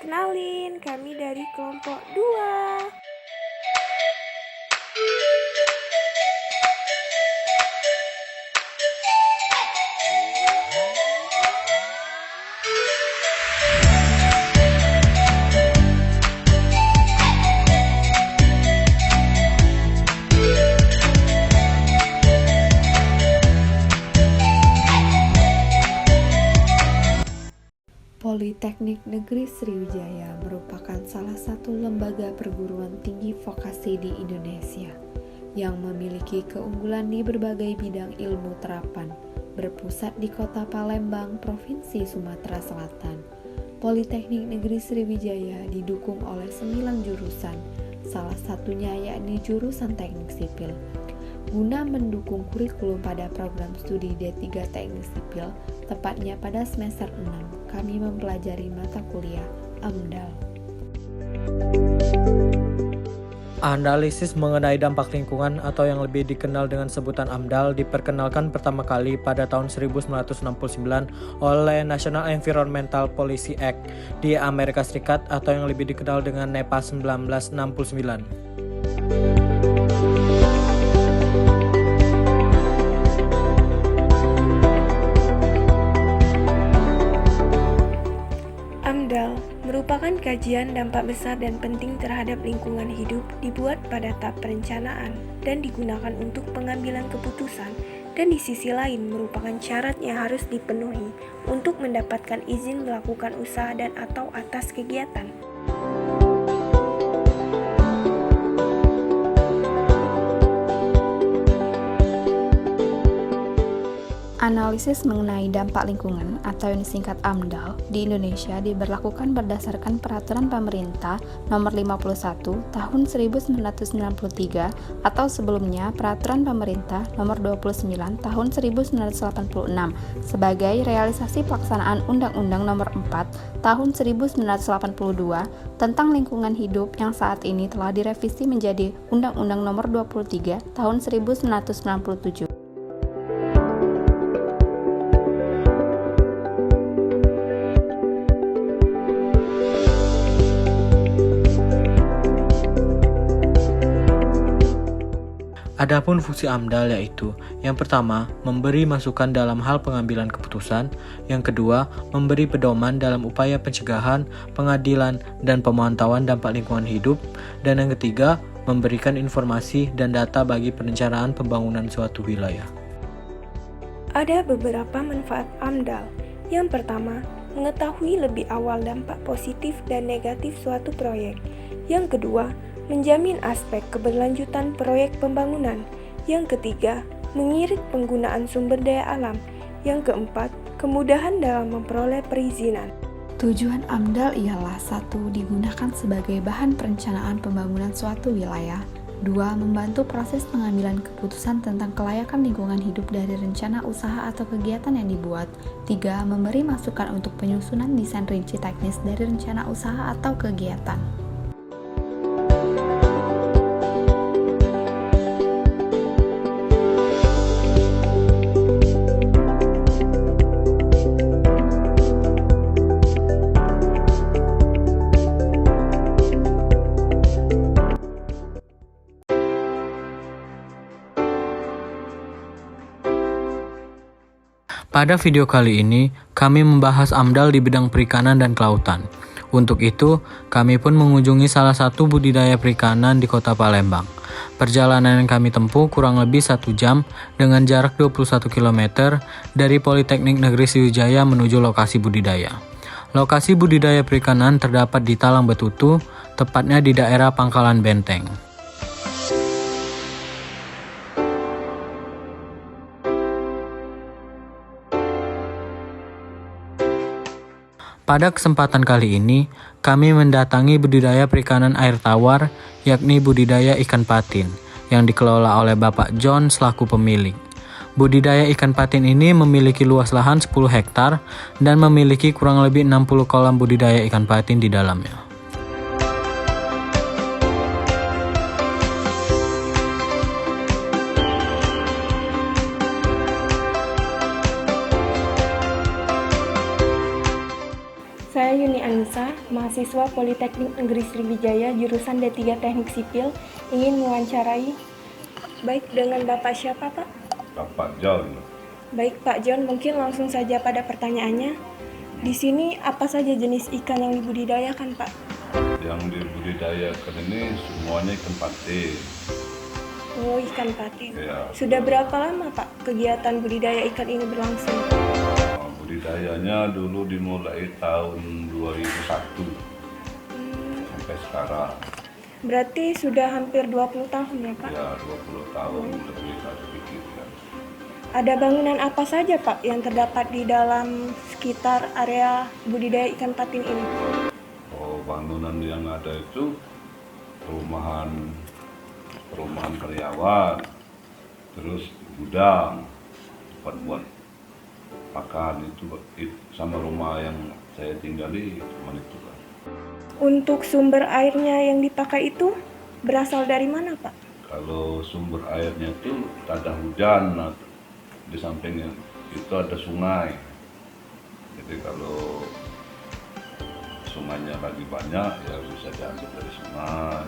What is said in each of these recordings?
Kenalin, kami dari kelompok 2. Politeknik Negeri Sriwijaya merupakan salah satu lembaga perguruan tinggi vokasi di Indonesia yang memiliki keunggulan di berbagai bidang ilmu terapan, berpusat di Kota Palembang, Provinsi Sumatera Selatan. Politeknik Negeri Sriwijaya didukung oleh 9 jurusan, salah satunya yakni jurusan Teknik Sipil. Guna mendukung kurikulum pada program studi D3 Teknik Sipil, tepatnya pada semester 6, kami mempelajari mata kuliah AMDAL. Analisis mengenai dampak lingkungan atau yang lebih dikenal dengan sebutan AMDAL diperkenalkan pertama kali pada tahun 1969 oleh National Environmental Policy Act di Amerika Serikat atau yang lebih dikenal dengan NEPA 1969. AMDAL merupakan kajian dampak besar dan penting terhadap lingkungan hidup dibuat pada tahap perencanaan dan digunakan untuk pengambilan keputusan, dan di sisi lain merupakan syarat yang harus dipenuhi untuk mendapatkan izin melakukan usaha dan atau atas kegiatan. Analisis mengenai dampak lingkungan atau yang disingkat AMDAL di Indonesia diberlakukan berdasarkan Peraturan Pemerintah Nomor 51 Tahun 1993 atau sebelumnya Peraturan Pemerintah Nomor 29 Tahun 1986 sebagai realisasi pelaksanaan Undang-Undang Nomor 4 Tahun 1982 tentang lingkungan hidup yang saat ini telah direvisi menjadi Undang-Undang Nomor 23 Tahun 1997. Adapun fungsi AMDAL yaitu, yang pertama, memberi masukan dalam hal pengambilan keputusan, yang kedua, memberi pedoman dalam upaya pencegahan, pengadilan, dan pemantauan dampak lingkungan hidup, dan yang ketiga, memberikan informasi dan data bagi perencanaan pembangunan suatu wilayah. Ada beberapa manfaat AMDAL. Yang pertama, mengetahui lebih awal dampak positif dan negatif suatu proyek. Yang kedua, menjamin aspek keberlanjutan proyek pembangunan. Yang ketiga, mengirit penggunaan sumber daya alam. Yang keempat, kemudahan dalam memperoleh perizinan. Tujuan AMDAL ialah 1. Digunakan sebagai bahan perencanaan pembangunan suatu wilayah. 2. Membantu proses pengambilan keputusan tentang kelayakan lingkungan hidup dari rencana usaha atau kegiatan yang dibuat. 3. Memberi masukan untuk penyusunan desain rinci teknis dari rencana usaha atau kegiatan. Pada video kali ini, kami membahas AMDAL di bidang perikanan dan kelautan. Untuk itu, kami pun mengunjungi salah satu budidaya perikanan di Kota Palembang. Perjalanan yang kami tempuh kurang lebih 1 jam dengan jarak 21 km dari Politeknik Negeri Sriwijaya menuju lokasi budidaya. Lokasi budidaya perikanan terdapat di Talang Betutu, tepatnya di daerah Pangkalan Benteng. Pada kesempatan kali ini, kami mendatangi budidaya perikanan air tawar, yakni budidaya ikan patin, yang dikelola oleh Bapak John selaku pemilik. Budidaya ikan patin ini memiliki luas lahan 10 hektar dan memiliki kurang lebih 60 kolam budidaya ikan patin di dalamnya. Saya Yuni Anissa, mahasiswa Politeknik Negeri Sriwijaya, jurusan D3 Teknik Sipil, ingin mewawancarai. Baik, dengan Bapak siapa, Pak? Bapak John. Baik, Pak John, mungkin langsung saja pada pertanyaannya. Di sini apa saja jenis ikan yang dibudidayakan, Pak? Yang dibudidayakan ini semuanya ikan patin. Oh, ikan patin. Ya. Sudah berapa lama, Pak, kegiatan budidaya ikan ini berlangsung? Budidayanya dulu dimulai tahun 2001 sampai sekarang. Berarti sudah hampir 20 tahun ya, Pak? Ya, 20 tahun lebih saya pikir kan. Ada bangunan apa saja, Pak, yang terdapat di dalam sekitar area budidaya ikan patin ini? Oh, bangunan yang ada itu perumahan karyawan, terus gudang, tempat buat makan itu sama rumah yang saya tinggali cuma itu kan. Untuk sumber airnya yang dipakai itu berasal dari mana, Pak? Kalau sumber airnya itu tak ada hujan, nah, di sampingnya itu ada sungai. Jadi kalau sungainya lagi banyak ya bisa diambil dari sungai.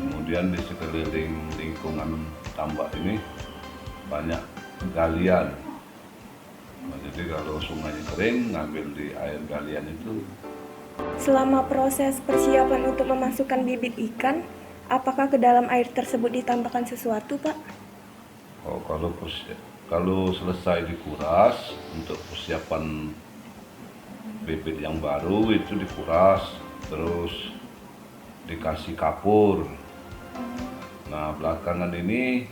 Kemudian di sekeliling lingkungan tambak ini banyak galian. Nah, jadi kalau sungainya kering, ngambil di air galian itu. Selama proses persiapan untuk memasukkan bibit ikan, apakah ke dalam air tersebut ditambahkan sesuatu, Pak? Oh, kalau selesai dikuras untuk persiapan bibit yang baru itu dikuras, terus dikasih kapur. Nah, belakangan ini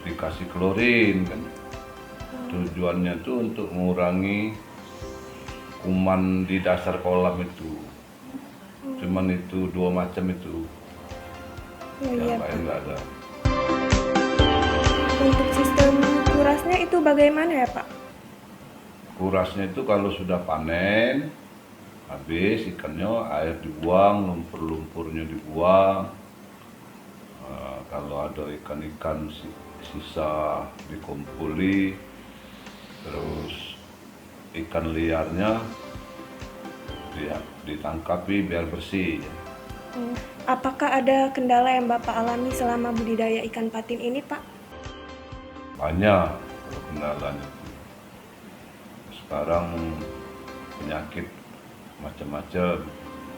dikasih klorin kan. Tujuannya itu untuk mengurangi kuman di dasar kolam itu. Cuman itu 2 macam itu. Oh, Yang iya, lain Pak. nggak ada. Untuk sistem kurasnya itu bagaimana ya, Pak? Kurasnya itu kalau sudah panen, habis ikannya air dibuang, lumpur-lumpurnya dibuang. Kalau ada ikan-ikan sisa dikumpuli, terus ikan liarnya ditangkapi biar bersih. Apakah ada kendala yang Bapak alami selama budidaya ikan patin ini, Pak? Banyak kalau kendalanya. Sekarang penyakit macam-macam,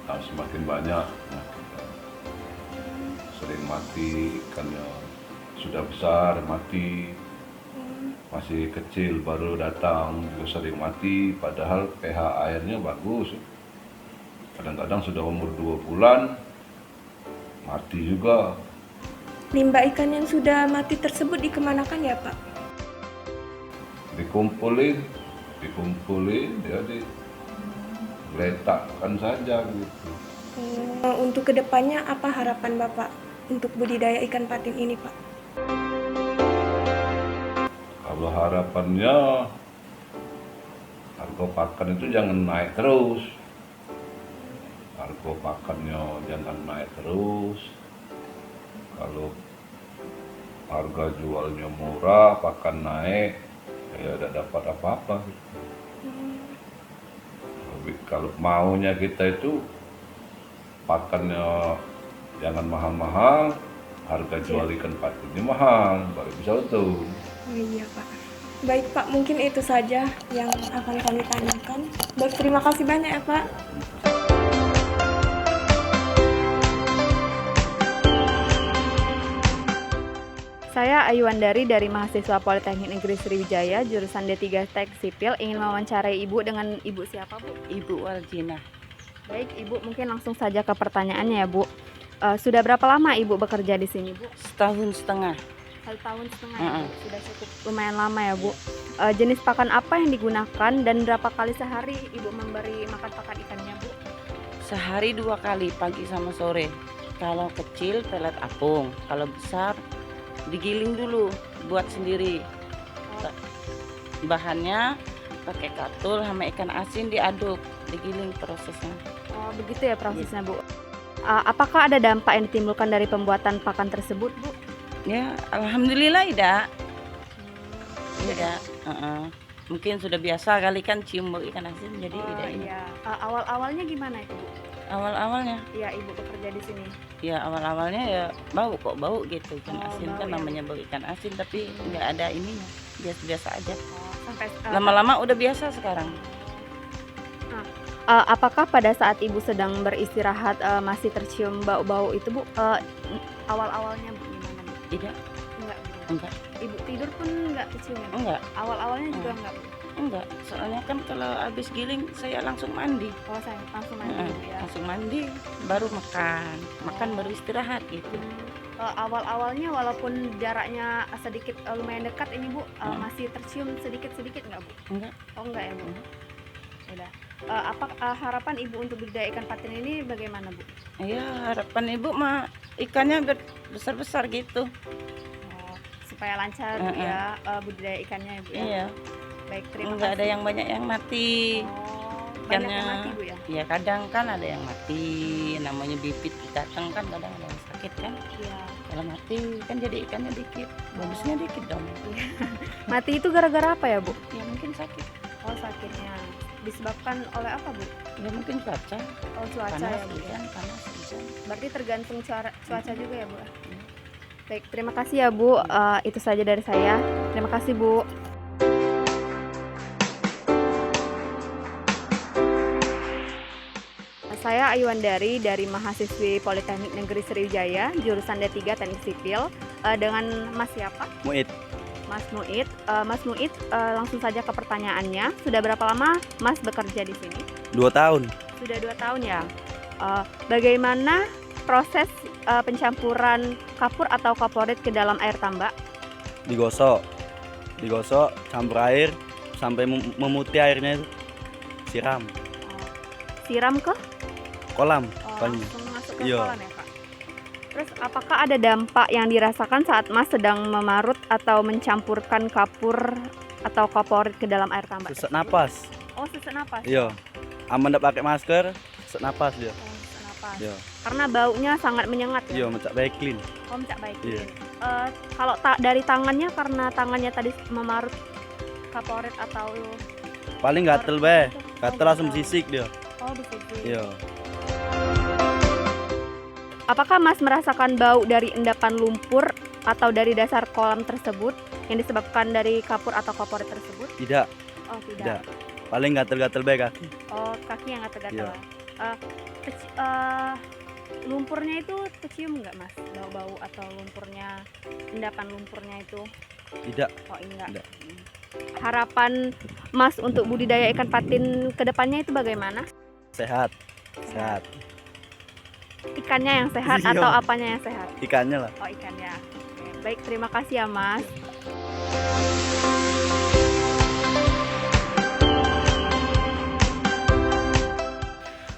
semakin banyak penyakit. Sering mati ikannya, sudah besar mati, masih kecil baru datang juga sering mati, padahal pH airnya bagus. Kadang-kadang sudah umur 2 bulan mati juga. Limbah ikan yang sudah mati tersebut dikemanakan ya, Pak? Dikumpulin ya diletakkan saja gitu. Untuk kedepannya apa harapan Bapak untuk budidaya ikan patin ini, Pak? Kalau harapannya harga pakan itu jangan naik terus. Harga pakannya jangan naik terus. Kalau harga jualnya murah, pakan naik, ya tidak dapat apa-apa. Kalau maunya kita itu pakannya jangan mahal-mahal, harga jual ikan patinnya mahal, baru bisa untung. Oh iya, Pak. Baik, Pak, mungkin itu saja yang akan kami tanyakan. Baik, terima kasih banyak ya, Pak. Saya Ayu Wandari dari mahasiswa Politeknik Negeri Sriwijaya, jurusan D3 Teknik Sipil, ingin mewawancarai Ibu dengan Ibu siapa, Bu? Ibu Waljina. Baik, Ibu, mungkin langsung saja ke pertanyaannya ya, Bu. Sudah berapa lama Ibu bekerja di sini, Bu? Setahun setengah. 1 tahun setengah, ya, Bu. Sudah cukup lumayan lama ya, Bu. Jenis pakan apa yang digunakan dan berapa kali sehari Ibu memberi makan pakan ikannya, Bu? Sehari 2 kali, pagi sama sore. Kalau kecil pelet apung, kalau besar digiling dulu buat sendiri. Bahannya pakai katul sama ikan asin diaduk, digiling prosesnya. Oh, begitu ya prosesnya, Bu. Apakah ada dampak yang ditimbulkan dari pembuatan pakan tersebut, Bu? Ya, alhamdulillah tidak. Tidak. Mungkin sudah biasa kali kan cium bau ikan asin, jadi Oh tidak ini. iya. Awal-awalnya gimana itu Bu? Awal-awalnya, Iya Ibu bekerja di sini. ya awal-awalnya ya bau kok bau gitu ikan Oh, asin bau kan ya. namanya bau ikan asin, tapi nggak ada ininya, biasa-biasa aja. Oh, sampai Lama-lama udah biasa sekarang. apakah pada saat Ibu sedang beristirahat masih tercium bau-bau itu Bu? Awal-awalnya Bu gimana Bu? Tidak, Enggak Bu. enggak, Ibu tidur pun enggak kecium ya Bu? enggak, Awal-awalnya juga enggak Bu? enggak. Soalnya kan kalau habis giling saya langsung mandi. Oh saya langsung mandi Heeh, Bu ya. langsung mandi, baru makan, makan baru istirahat gitu. Awal-awalnya walaupun jaraknya sedikit lumayan dekat ini Bu, masih tercium sedikit-sedikit enggak Bu? Enggak, Oh enggak ya Bu? Udah. Apa harapan Ibu untuk budidaya ikan patin ini bagaimana Bu? ya harapan ibu mah ikannya besar-besar gitu. Oh, supaya lancar Bu ya budidaya ikannya Ibu ya. Iya, Baik, terima enggak ada kasih. yang banyak yang mati. Oh, banyak yang Ikannya, mati Bu ya? ya kadang kan ada yang mati, namanya bibit datang kan kadang ada yang sakit kan. Iya. Kalau mati kan jadi ikannya dikit, bagusnya dikit dong. Mati itu gara-gara apa ya Bu? Ya mungkin sakit, Oh sakitnya disebabkan oleh apa Bu? ya mungkin cuaca, Oh cuaca panas ya Bu ya? hujan, panas hujan. Berarti tergantung cuaca juga ya Bu? Baik, terima kasih ya Bu. Itu saja dari saya. Terima kasih Bu. Saya Ayuandari dari mahasiswi Politeknik Negeri Sriwijaya, jurusan D3 Teknik Sipil. Dengan Mas siapa? Muid. Mas Muid. Mas Muid, langsung saja ke pertanyaannya. Sudah berapa lama Mas bekerja di sini? 2 tahun. Sudah 2 tahun ya. Bagaimana proses pencampuran kapur atau kaporit ke dalam air tambak? Digosok, campur air sampai memutih airnya itu. Siram Siram ke? kolam. Langsung masuk ke Iya. kolam ya Kak? Terus apakah ada dampak yang dirasakan saat Mas sedang memarut atau mencampurkan kapur atau kaporit ke dalam air tambak? Sesak tersebut? napas. Oh sesak napas. Iya. Aman ndak pakai masker, sesak napas dia. Oh, sesak napas. Iya. Karena baunya sangat menyengat ya. Iya, mencak baik clean. Oh mencak baik. Iya. Kalau dari tangannya karena tangannya tadi memarut kaporit atau Paling gatel be. Oh, Gatel langsung sisik dia. Oh begitu. Iya. Apakah Mas merasakan bau dari endapan lumpur atau dari dasar kolam tersebut yang disebabkan dari kapur atau kaporit tersebut? Tidak, Oh tidak. tidak. Paling gatel-gatel baik kaki. Oh kaki yang gatal-gatal. Iya. Lumpurnya itu kecium nggak Mas? Bau-bau atau lumpurnya, endapan lumpurnya itu? Tidak. Oh enggak. Tidak. Harapan Mas untuk budidaya ikan patin ke depannya itu bagaimana? Sehat. Sehat. Ikannya yang sehat Iya. atau apanya yang sehat? Ikannya lah. Oh ikannya. Oke, baik, terima kasih ya Mas.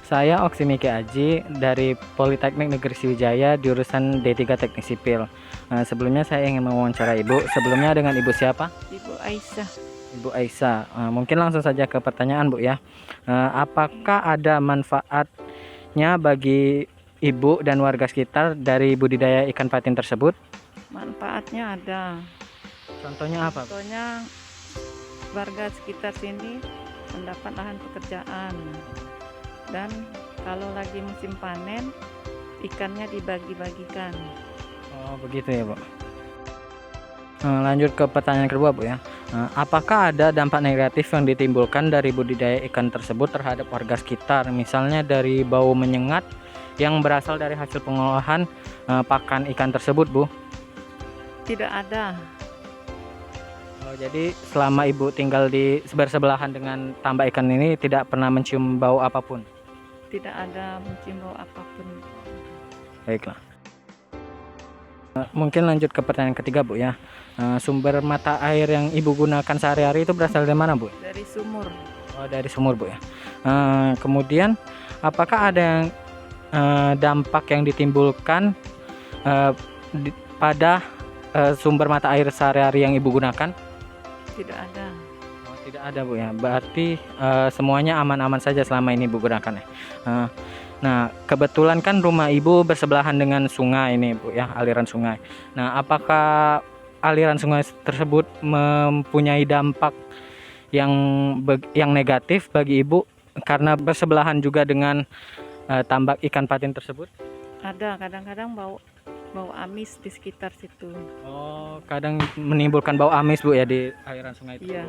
Saya Oksimiki Aji dari Politeknik Negeri Sriwijaya jurusan D3 Teknik Sipil. Sebelumnya saya ingin mewawancara Ibu. Sebelumnya dengan Ibu siapa? Ibu Aisyah, Ibu Aisyah. Mungkin langsung saja ke pertanyaan Bu ya. Apakah ada manfaatnya bagi Ibu dan warga sekitar dari budidaya ikan patin tersebut? Manfaatnya ada. Contohnya apa, Bu? Contohnya warga sekitar sini mendapat lahan pekerjaan. Dan kalau lagi musim panen, ikannya dibagi-bagikan. Oh begitu ya Bu. Lanjut ke pertanyaan kedua Bu ya. Apakah ada dampak negatif yang ditimbulkan dari budidaya ikan tersebut terhadap warga sekitar? Misalnya dari bau menyengat yang berasal dari hasil pengolahan pakan ikan tersebut Bu? Tidak ada. Oh, jadi selama Ibu tinggal di bersebelahan dengan tambak ikan ini tidak pernah mencium bau apapun? Tidak ada mencium bau apapun. Baiklah. Mungkin lanjut ke pertanyaan ketiga Bu ya. Sumber mata air yang Ibu gunakan sehari-hari itu berasal dari mana Bu? Dari sumur. Oh dari sumur Bu ya. Kemudian apakah ada yang dampak yang ditimbulkan pada sumber mata air sehari-hari yang Ibu gunakan? Tidak ada. Oh, tidak ada Bu ya. Berarti semuanya aman-aman saja selama ini Ibu gunakan ya. Nah, kebetulan kan rumah Ibu bersebelahan dengan sungai ini Bu ya, aliran sungai. Nah, apakah aliran sungai tersebut mempunyai dampak yang negatif bagi Ibu karena bersebelahan juga dengan tambak ikan patin tersebut? Ada, kadang-kadang bau amis di sekitar situ. Oh, kadang menimbulkan bau amis Bu ya di aliran sungai itu. Iya.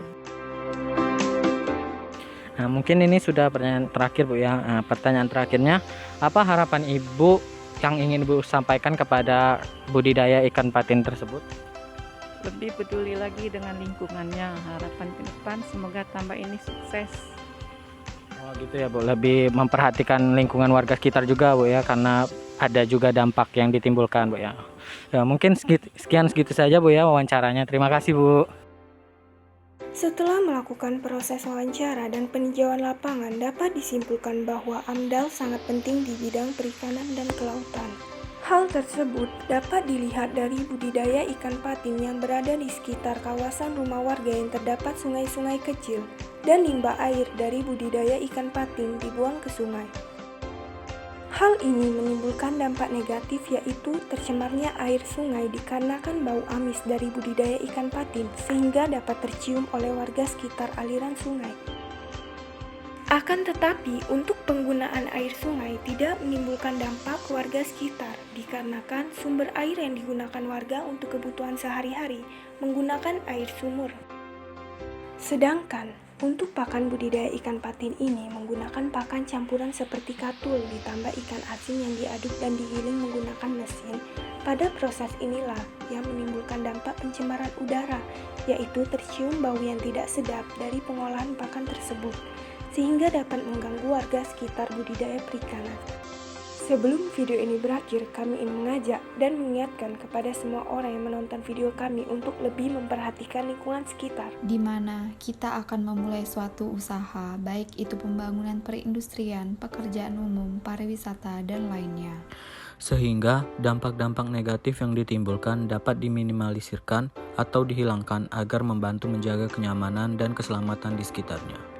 Nah, mungkin ini sudah pertanyaan terakhir Bu ya. Nah, pertanyaan terakhirnya, apa harapan Ibu yang ingin Ibu sampaikan kepada budidaya ikan patin tersebut? Lebih peduli lagi dengan lingkungannya. Harapan ke depan semoga tambak ini sukses. Oh gitu ya Bu, lebih memperhatikan lingkungan warga sekitar juga Bu ya, karena ada juga dampak yang ditimbulkan Bu ya. Ya mungkin sekian segitu saja Bu ya wawancaranya. Terima kasih Bu. Setelah melakukan proses wawancara dan peninjauan lapangan, dapat disimpulkan bahwa AMDAL sangat penting di bidang perikanan dan kelautan. Hal tersebut dapat dilihat dari budidaya ikan patin yang berada di sekitar kawasan rumah warga yang terdapat sungai-sungai kecil dan limbah air dari budidaya ikan patin dibuang ke sungai. Hal ini menimbulkan dampak negatif, yaitu tercemarnya air sungai dikarenakan bau amis dari budidaya ikan patin sehingga dapat tercium oleh warga sekitar aliran sungai. Akan tetapi, untuk penggunaan air sungai tidak menimbulkan dampak ke warga sekitar dikarenakan sumber air yang digunakan warga untuk kebutuhan sehari-hari menggunakan air sumur. Sedangkan untuk pakan budidaya ikan patin ini menggunakan pakan campuran seperti katul ditambah ikan asin yang diaduk dan digiling menggunakan mesin. Pada proses inilah yang menimbulkan dampak pencemaran udara, yaitu tercium bau yang tidak sedap dari pengolahan pakan tersebut, sehingga dapat mengganggu warga sekitar budidaya perikanan. Sebelum video ini berakhir, kami ingin mengajak dan mengingatkan kepada semua orang yang menonton video kami untuk lebih memperhatikan lingkungan sekitar, di mana kita akan memulai suatu usaha, baik itu pembangunan perindustrian, pekerjaan umum, pariwisata, dan lainnya. Sehingga dampak-dampak negatif yang ditimbulkan dapat diminimalisirkan atau dihilangkan agar membantu menjaga kenyamanan dan keselamatan di sekitarnya.